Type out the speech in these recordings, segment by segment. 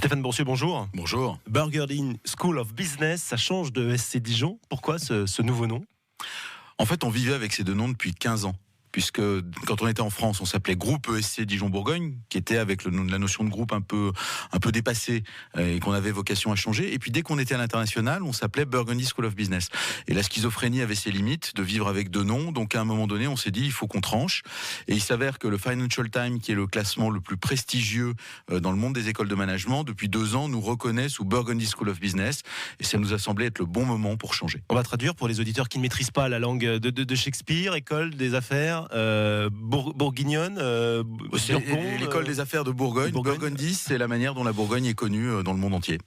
Stéphane Boursier, bonjour. Bonjour. Burgundy School of Business, ça change de ESC Dijon. Pourquoi ce nouveau nom ? En fait, on vivait avec ces deux noms depuis 15 ans. Puisque quand on était en France, on s'appelait Groupe ESC Dijon-Bourgogne, qui était avec la notion de groupe un peu dépassée et qu'on avait vocation à changer. Et puis dès qu'on était à l'international, on s'appelait Burgundy School of Business. Et la schizophrénie avait ses limites de vivre avec deux noms. Donc à un moment donné, on s'est dit il faut qu'on tranche. Et il s'avère que le Financial Times, qui est le classement le plus prestigieux dans le monde des écoles de management, depuis 2 ans, nous reconnaît sous Burgundy School of Business. Et ça nous a semblé être le bon moment pour changer. On va traduire pour les auditeurs qui ne maîtrisent pas la langue de Shakespeare, école des affaires. Bourguignonne, l'école des affaires de Bourgogne. Burgundy, c'est la manière dont la Bourgogne est connue dans le monde entier.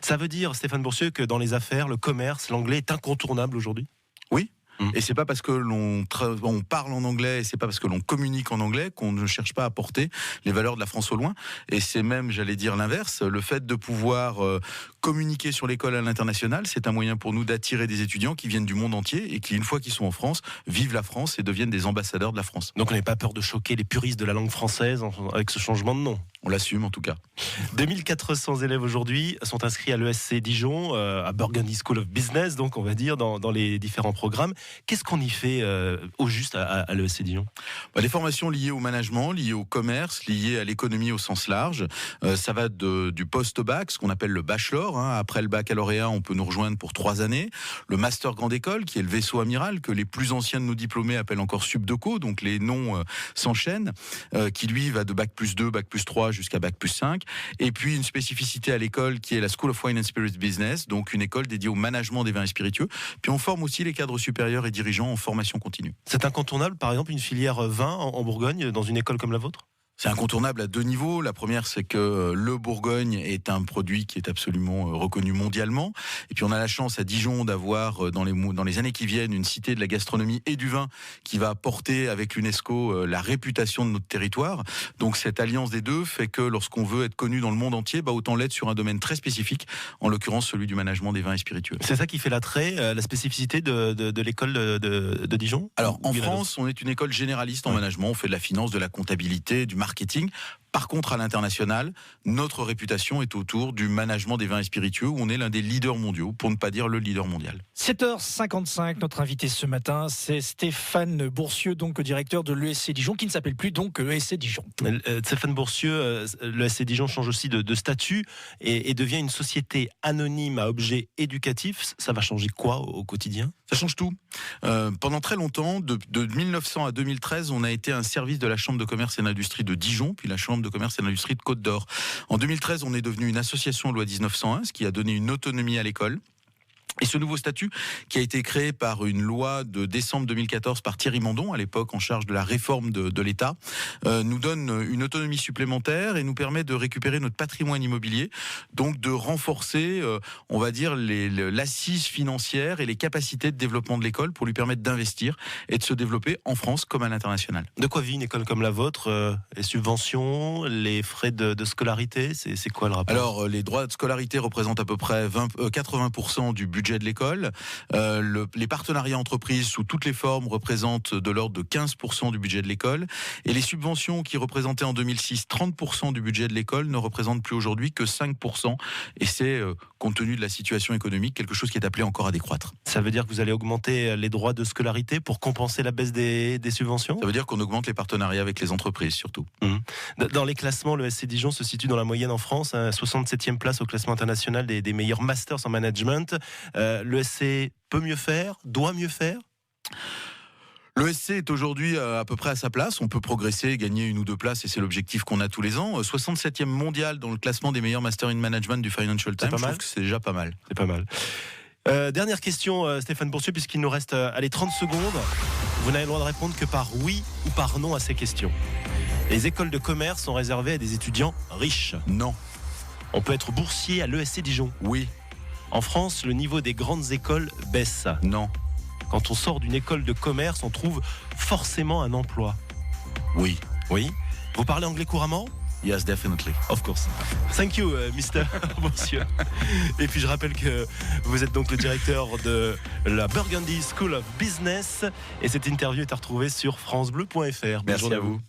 Ça veut dire, Stéphane Boursier, que dans les affaires, le commerce, l'anglais est incontournable aujourd'hui ? Oui. Et c'est pas parce que l'on parle en anglais, et c'est pas parce que l'on communique en anglais qu'on ne cherche pas à porter les valeurs de la France au loin. Et c'est même, j'allais dire l'inverse, le fait de pouvoir communiquer sur l'école à l'international, c'est un moyen pour nous d'attirer des étudiants qui viennent du monde entier et qui, une fois qu'ils sont en France, vivent la France et deviennent des ambassadeurs de la France. Donc on n'a pas peur de choquer les puristes de la langue française avec ce changement de nom ? On l'assume en tout cas. 2400 élèves aujourd'hui sont inscrits à l'ESC Dijon, à Burgundy School of Business, donc on va dire dans les différents programmes. Qu'est-ce qu'on y fait au juste à l'ESC Dijon ? Des formations liées au management, liées au commerce, liées à l'économie au sens large. Ça va du post-bac, ce qu'on appelle le bachelor. Après le baccalauréat, on peut nous rejoindre pour 3 années. Le master grande école, qui est le vaisseau amiral, que les plus anciens de nos diplômés appellent encore subdeco, donc les noms s'enchaînent, qui lui va de bac plus 2, bac plus 3 jusqu'à bac plus 5. Et puis une spécificité à l'école qui est la School of Wine and Spirits Business, donc une école dédiée au management des vins et spiritueux. Puis on forme aussi les cadres supérieurs et dirigeants en formation continue. C'est incontournable, par exemple, une filière vin en Bourgogne, dans une école comme la vôtre ? C'est incontournable à 2 niveaux. La première, c'est que le Bourgogne est un produit qui est absolument reconnu mondialement. Et puis on a la chance à Dijon d'avoir dans les années qui viennent une cité de la gastronomie et du vin qui va porter avec l'UNESCO la réputation de notre territoire. Donc cette alliance des deux fait que lorsqu'on veut être connu dans le monde entier, autant l'être sur un domaine très spécifique, en l'occurrence celui du management des vins et spiritueux. C'est ça qui fait l'attrait, la spécificité de l'école de Dijon ? Alors en France, on est une école généraliste en management. On fait de la finance, de la comptabilité, du marketing. Par contre, à l'international, notre réputation est autour du management des vins et spiritueux, où on est l'un des leaders mondiaux, pour ne pas dire le leader mondial. 7h55, notre invité ce matin, c'est Stéphane Boursier, donc directeur de l'ESC Dijon, qui ne s'appelle plus donc ESC Dijon. Stéphane Boursier, l'ESC Dijon change aussi de statut et devient une société anonyme à objet éducatif. Ça va changer quoi au quotidien ? Ça change tout. Pendant très longtemps, de 1900 à 2013, on a été un service de la Chambre de commerce et d'industrie de Dijon, puis la Chambre de commerce et d'industrie de Côte d'Or. En 2013, on est devenu une association loi 1901, ce qui a donné une autonomie à l'école. Et ce nouveau statut, qui a été créé par une loi de décembre 2014 par Thierry Mandon, à l'époque en charge de la réforme de l'État, nous donne une autonomie supplémentaire et nous permet de récupérer notre patrimoine immobilier, donc de renforcer, on va dire, l'assise financière et les capacités de développement de l'école pour lui permettre d'investir et de se développer en France comme à l'international. De quoi vit une école comme la vôtre ? Les subventions, les frais de scolarité, c'est quoi le rapport ? Alors, les droits de scolarité représentent à peu près 80% du budget de l'école. Les partenariats entreprises sous toutes les formes représentent de l'ordre de 15% du budget de l'école. Et les subventions qui représentaient en 2006 30% du budget de l'école ne représentent plus aujourd'hui que 5%. Et c'est, compte tenu de la situation économique, quelque chose qui est appelé encore à décroître. Ça veut dire que vous allez augmenter les droits de scolarité pour compenser la baisse des subventions ? Ça veut dire qu'on augmente les partenariats avec les entreprises, surtout. Dans les classements, le SC Dijon se situe dans la moyenne en France, 67e place au classement international des meilleurs masters en management. Le SC peut mieux faire, doit mieux faire ? Le SC est aujourd'hui à peu près à sa place. On peut progresser, gagner 1 ou 2 places et c'est l'objectif qu'on a tous les ans. 67e mondial dans le classement des meilleurs masters in management du Financial Times. Je trouve que c'est déjà pas mal. C'est pas mal. Dernière question, Stéphane Boursier, puisqu'il nous reste 30 secondes. Vous n'avez le droit de répondre que par oui ou par non à ces questions. Les écoles de commerce sont réservées à des étudiants riches. Non. On peut être boursier à l'ESC Dijon. Oui. En France, le niveau des grandes écoles baisse. Non. Quand on sort d'une école de commerce, on trouve forcément un emploi. Oui. Oui. Vous parlez anglais couramment ? Yes, definitely. Of course. Thank you, Mr. Boursier. Et puis je rappelle que vous êtes donc le directeur de la Burgundy School of Business. Et cette interview est à retrouver sur francebleu.fr. Merci à vous.